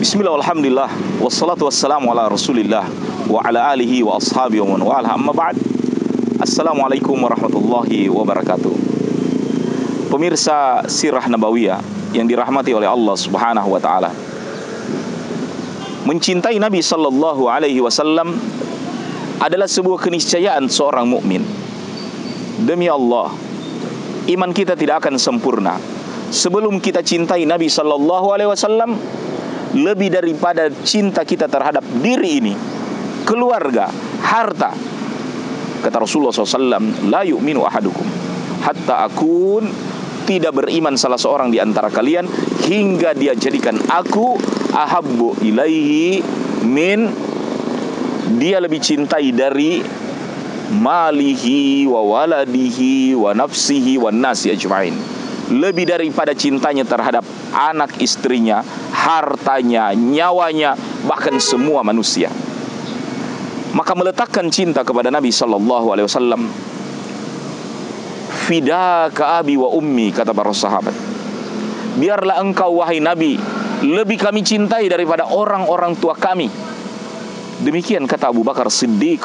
Bismillah, alhamdulillah, wassalatu wassalamu ala rasulillah wa ala alihi wa ashabihi wa man wala, amma ba'd. Assalamualaikum warahmatullahi wabarakatuh. Pemirsa Sirah Nabawiyah yang dirahmati oleh Allah subhanahu wa ta'ala, mencintai Nabi sallallahu alaihi wasallam adalah sebuah keniscayaan seorang mukmin. Demi Allah, iman kita tidak akan sempurna sebelum kita cintai Nabi sallallahu alaihi wasallam lebih daripada cinta kita terhadap diri ini, keluarga, harta. Kata Rasulullah SAW, la yu'minu ahadukum hatta akun, tidak beriman salah seorang di antara kalian hingga dia jadikan aku ahabbu ilaihi min, dia lebih cintai dari malihi wa waladihi wa nafsihi wa nasi ajma'in, lebih daripada cintanya terhadap anak istrinya, hartanya, nyawanya, bahkan semua manusia. Maka meletakkan cinta kepada Nabi sallallahu alaihi wasallam, fidaka abi wa ummi, kata para sahabat, biarlah engkau wahai Nabi lebih kami cintai daripada orang-orang tua kami. Demikian kata Abu Bakar Siddiq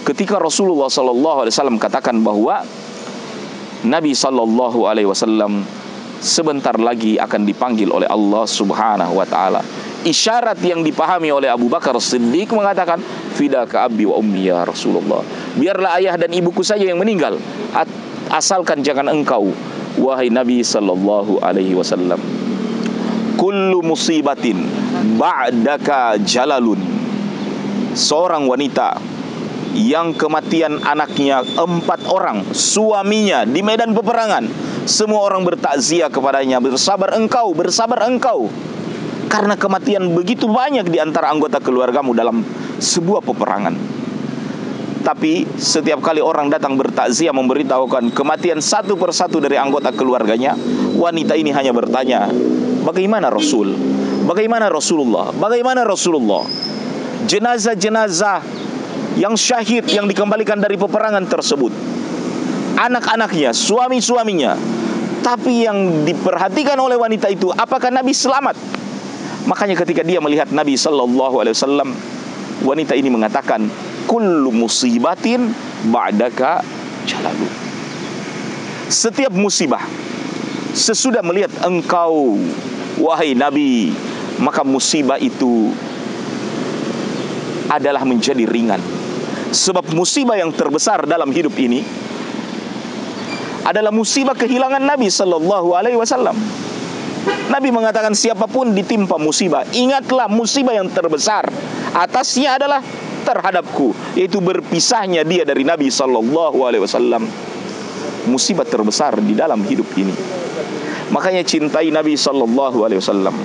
ketika Rasulullah sallallahu alaihi wasallam katakan bahwa Nabi sallallahu alaihi wasallam sebentar lagi akan dipanggil oleh Allah subhanahu wa ta'ala. Isyarat yang dipahami oleh Abu Bakar Siddiq mengatakan, fidaka abi wa ummi ya Rasulullah, biarlah ayah dan ibuku saja yang meninggal, asalkan jangan engkau wahai Nabi sallallahu alaihi wasallam. Kullu musibatin ba'daka jalalun, seorang wanita yang kematian anaknya 4 orang, suaminya di medan peperangan, semua orang bertakziah kepadanya, bersabar engkau, karena kematian begitu banyak di antara anggota keluargamu dalam sebuah peperangan. Tapi setiap kali orang datang bertakziah memberitahukan kematian satu persatu dari anggota keluarganya, wanita ini hanya bertanya, bagaimana Rasul? Bagaimana Rasulullah? Bagaimana Rasulullah? Jenazah-jenazah yang syahid yang dikembalikan dari peperangan tersebut, anak-anaknya, suami-suaminya. Tapi yang diperhatikan oleh wanita itu, apakah Nabi selamat? Makanya ketika dia melihat Nabi sallallahu alaihi wasallam, wanita ini mengatakan, kullu musibatin ba'daka jalalu, setiap musibah sesudah melihat engkau wahai Nabi, maka musibah itu adalah menjadi ringan. Sebab musibah yang terbesar dalam hidup ini adalah musibah kehilangan Nabi sallallahu alaihi wasallam. Nabi mengatakan, siapapun ditimpa musibah, ingatlah musibah yang terbesar atasnya adalah terhadapku, yaitu berpisahnya dia dari Nabi sallallahu alaihi wasallam. Musibah terbesar di dalam hidup ini. Makanya cintai Nabi sallallahu alaihi wasallam.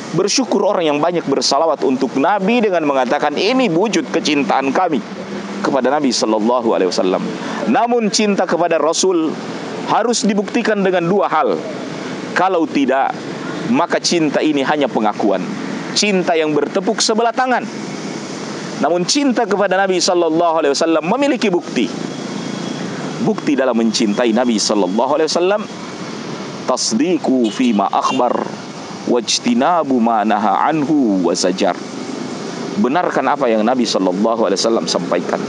Bersyukur orang yang banyak bersalawat untuk Nabi dengan mengatakan, ini wujud kecintaan kami kepada Nabi sallallahu alaihi wasallam. Namun cinta kepada Rasul harus dibuktikan dengan 2 hal. Kalau tidak, maka cinta ini hanya pengakuan, cinta yang bertepuk sebelah tangan. Namun cinta kepada Nabi sallallahu alaihi wasallam memiliki bukti. Bukti dalam mencintai Nabi sallallahu alaihi wasallam, tasdiqu fima akhbar wajtinabu ma naha anhu wa zajar. Benarkan apa yang Nabi sallallahu alaihi wasallam sampaikan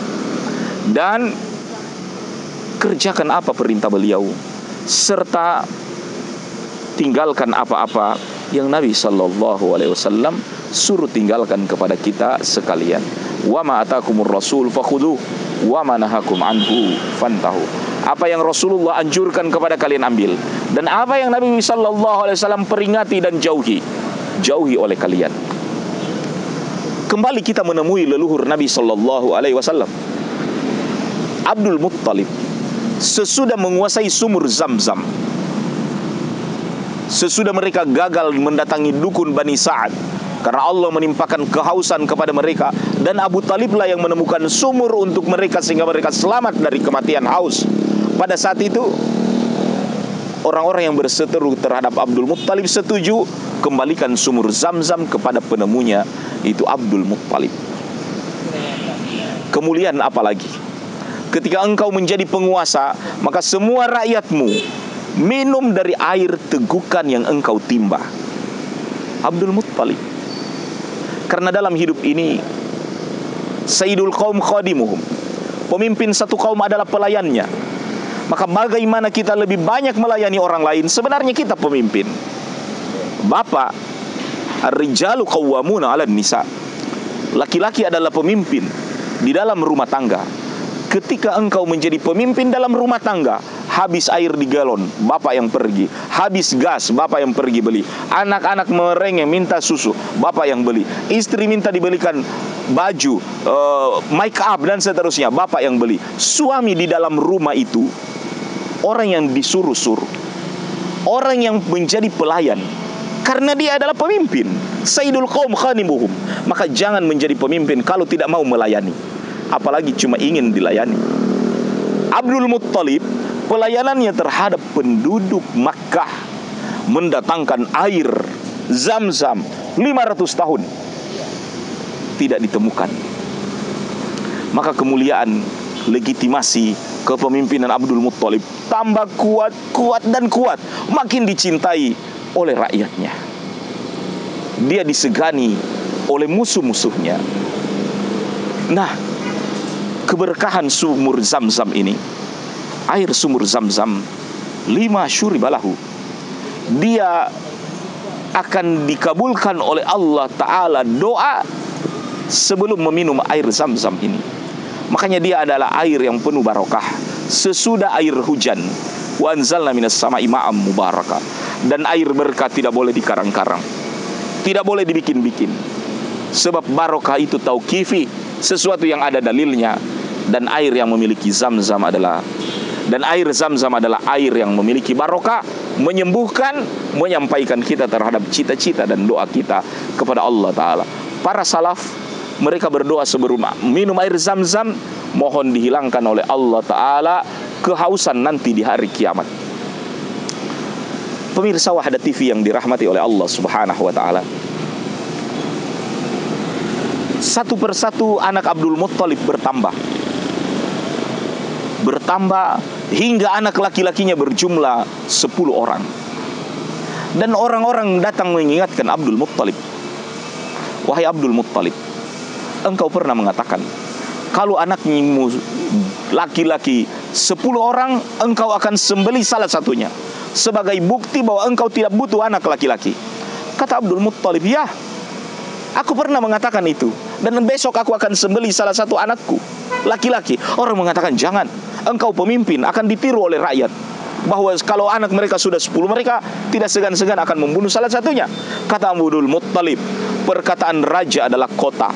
dan kerjakan apa perintah beliau, serta tinggalkan apa-apa yang Nabi sallallahu alaihi wasallam suruh tinggalkan kepada kita sekalian. Wa ma atakumur rasul fakhudhu wa ma nahakum anhu fantahu. Apa yang Rasulullah anjurkan kepada kalian ambil, dan apa yang Nabi sallallahu alaihi wasallam peringati dan jauhi oleh kalian. Kembali kita menemui leluhur Nabi sallallahu alaihi wasallam, Abdul Muttalib, sesudah menguasai sumur Zamzam, sesudah mereka gagal mendatangi dukun Bani Sa'ad karena Allah menimpakan kehausan kepada mereka, dan Abu Talib lah yang menemukan sumur untuk mereka sehingga mereka selamat dari kematian haus. Pada saat itu orang-orang yang berseteru terhadap Abdul Muttalib setuju kembalikan sumur Zamzam kepada penemunya, itu Abdul Muttalib. Kemuliaan apalagi ketika engkau menjadi penguasa, maka semua rakyatmu minum dari air tegukan yang engkau timba. Abdul Muttalib. Karena dalam hidup ini Sayyidul Qaum khadimuhum, pemimpin satu kaum adalah pelayannya. Maka bagaimana kita lebih banyak melayani orang lain? Sebenarnya kita pemimpin. Bapak, ar-rijalu qawwamuna 'alan nisa. Laki-laki adalah pemimpin di dalam rumah tangga. Ketika engkau menjadi pemimpin dalam rumah tangga, habis air di galon, bapak yang pergi. Habis gas, bapak yang pergi beli. Anak-anak merengek minta susu, bapak yang beli. Istri minta dibelikan baju, make up dan seterusnya, bapak yang beli. Suami di dalam rumah itu orang yang disuruh-suruh, orang yang menjadi pelayan, karena dia adalah pemimpin. Sayyidul Qaum khadimuhum. Maka jangan menjadi pemimpin kalau tidak mau melayani, apalagi cuma ingin dilayani. Abdul Muttalib, pelayanannya terhadap penduduk Makkah, mendatangkan air Zam-Zam 500 tahun tidak ditemukan. Maka kemuliaan, legitimasi kepemimpinan Abdul Muttalib tambah kuat, kuat dan kuat, makin dicintai oleh rakyatnya. Dia disegani oleh musuh-musuhnya. Nah, keberkahan sumur Zam-Zam ini, air sumur Zam-Zam, 5 syuribalahu, dia akan dikabulkan oleh Allah Ta'ala doa sebelum meminum air Zam-Zam ini. Makanya dia adalah air yang penuh barokah sesudah air hujan. Wa anzalna minas sama'i ma'am mubarakah. Dan air berkah tidak boleh dikarang-karang, tidak boleh dibikin-bikin. Sebab barokah itu tauqifi, sesuatu yang ada dalilnya. Dan air yang memiliki Zam-Zam adalah, dan air Zam-Zam adalah air yang memiliki barokah, menyembuhkan, menyampaikan kita terhadap cita-cita dan doa kita kepada Allah Ta'ala. Para salaf, mereka berdoa sebelum minum air Zam-Zam, mohon dihilangkan oleh Allah Ta'ala kehausan nanti di hari kiamat. Pemirsa Wahda TV yang dirahmati oleh Allah Subhanahu wa Ta'ala, satu persatu anak Abdul Muttalib bertambah hingga anak laki-lakinya berjumlah 10 orang. Dan orang-orang datang mengingatkan Abdul Muttalib, wahai Abdul Muttalib, engkau pernah mengatakan kalau anakmu laki-laki 10 orang, engkau akan sembelih salah satunya sebagai bukti bahwa engkau tidak butuh anak laki-laki. Kata Abdul Muttalib, ya, aku pernah mengatakan itu, dan besok aku akan sembelih salah satu anakku laki-laki. Orang mengatakan, jangan, engkau pemimpin, akan ditiru oleh rakyat, bahwa kalau anak mereka sudah 10, mereka tidak segan-segan akan membunuh salah satunya. Kata Abdul Muttalib, perkataan raja adalah kota.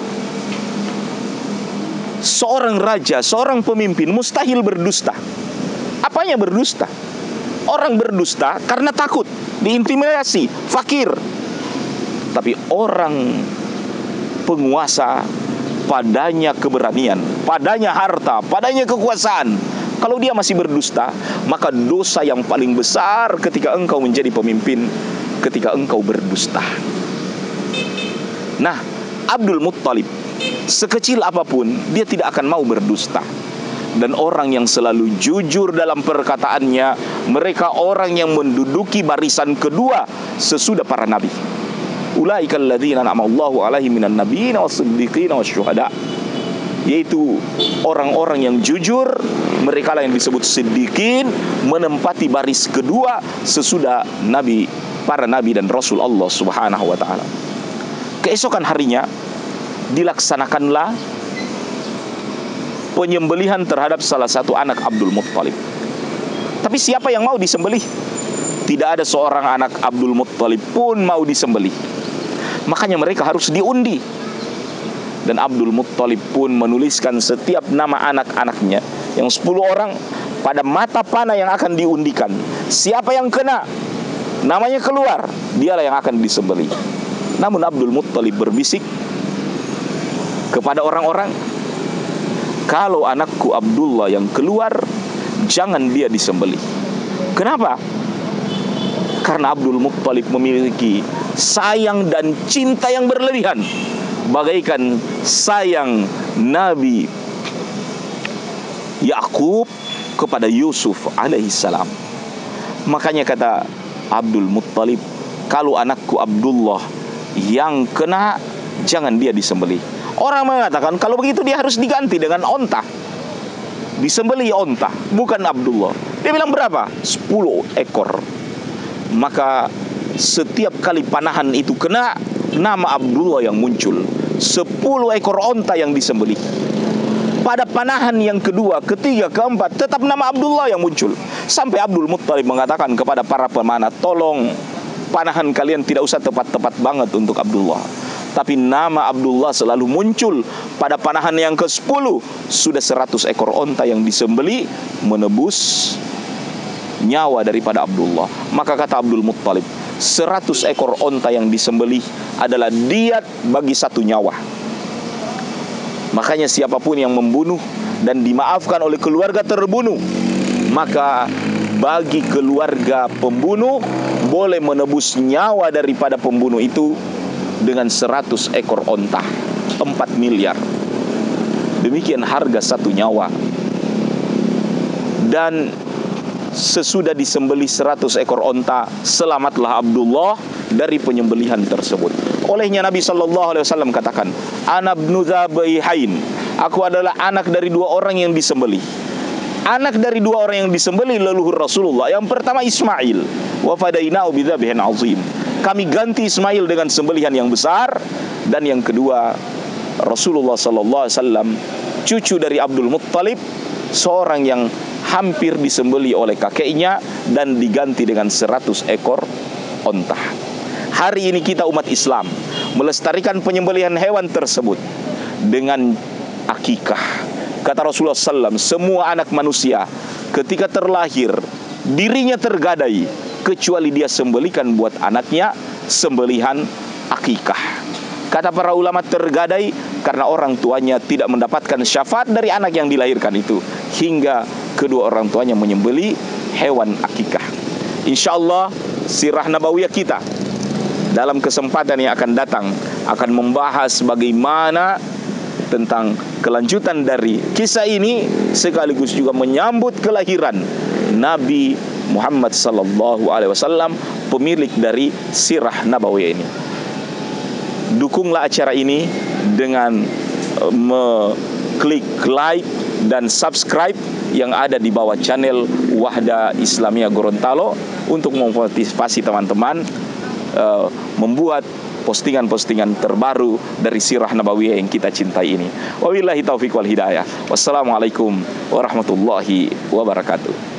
Seorang raja, seorang pemimpin mustahil berdusta. Apanya berdusta? Orang berdusta karena takut, diintimidasi, fakir. Tapi orang penguasa, padanya keberanian, padanya harta, padanya kekuasaan. Kalau dia masih berdusta, maka dosa yang paling besar ketika engkau menjadi pemimpin, ketika engkau berdusta. Nah, Abdul Muttalib, sekecil apapun, dia tidak akan mau berdusta. Dan orang yang selalu jujur dalam perkataannya, mereka orang yang menduduki barisan kedua sesudah para nabi. Ulaika alladzina an'ama Allahu 'alaihim minan nabiyyin was-siddiqin wasyuhada. Yaitu orang-orang yang jujur, mereka lah yang disebut siddiqin, menempati baris kedua sesudah nabi, para nabi dan rasul Allah Subhanahu wa Ta'ala. Keesokan harinya dilaksanakanlah penyembelihan terhadap salah satu anak Abdul Muttalib. Tapi siapa yang mau disembelih? Tidak ada seorang anak Abdul Muttalib pun mau disembelih. Makanya mereka harus diundi. Dan Abdul Muttalib pun menuliskan setiap nama anak-anaknya yang 10 orang pada mata panah yang akan diundikan. Siapa yang kena, namanya keluar, dialah yang akan disembelih. Namun Abdul Muttalib berbisik kepada orang-orang, kalau anakku Abdullah yang keluar, jangan dia disembelih. Kenapa? Karena Abdul Muttalib memiliki sayang dan cinta yang berlebihan, bagaikan sayang Nabi Yakub kepada Yusuf alaihissalam. Makanya kata Abdul Muttalib, kalau anakku Abdullah yang kena jangan dia disembelih. Orang mengatakan kalau begitu dia harus diganti dengan onta. Disembelih onta, bukan Abdullah. Dia bilang berapa? 10 ekor. Maka setiap kali panahan itu kena, nama Abdullah yang muncul. 10 ekor onta yang disembelih. Pada panahan yang kedua, ketiga, keempat, tetap nama Abdullah yang muncul. Sampai Abdul Muttalib mengatakan kepada para pemanah, tolong panahan kalian tidak usah tepat-tepat banget untuk Abdullah. Tapi nama Abdullah selalu muncul. Pada panahan yang ke-10, sudah 100 ekor onta yang disembelih menebus nyawa daripada Abdullah. Maka kata Abdul Muttalib, 100 ekor onta yang disembelih adalah diat bagi 1 nyawa. Makanya siapapun yang membunuh dan dimaafkan oleh keluarga terbunuh, maka bagi keluarga pembunuh boleh menebus nyawa daripada pembunuh itu dengan 100 ekor onta, 4 miliar. Demikian harga 1 nyawa. Dan sesudah disembelih 100 ekor onta, selamatlah Abdullah dari penyembelihan tersebut. Olehnya Nabi SAW katakan, Ana ibnu Dzabaihain, aku adalah anak dari 2 orang yang disembelih. Anak dari 2 orang yang disembelih leluhur Rasulullah. Yang pertama Ismail, wa fadainahu bidzabhin azim. Kami ganti Ismail dengan sembelihan yang besar. Dan yang kedua, Rasulullah SAW, cucu dari Abdul Muttalib, seorang yang hampir disembelih oleh kakeknya dan diganti dengan 100 ekor onta. Hari ini kita umat Islam melestarikan penyembelihan hewan tersebut dengan akikah. Kata Rasulullah SAW, semua anak manusia ketika terlahir dirinya tergadai kecuali dia sembelikan buat anaknya sembelihan akikah. Kata para ulama, tergadai karena orang tuanya tidak mendapatkan syafaat dari anak yang dilahirkan itu, hingga kedua orang tuanya menyembelih hewan akikah. InsyaAllah sirah nabawiyah kita dalam kesempatan yang akan datang akan membahas bagaimana tentang kelanjutan dari kisah ini, sekaligus juga menyambut kelahiran Nabi Muhammad SAW, pemilik dari sirah nabawiyah ini. Dukunglah acara ini dengan klik like dan subscribe yang ada di bawah channel Wahda Islamiyah Gorontalo untuk memotivasi teman-teman membuat postingan-postingan terbaru dari sirah nabawiyah yang kita cintai ini. Wabillahi taufiq wal hidayah. Wassalamualaikum warahmatullahi wabarakatuh.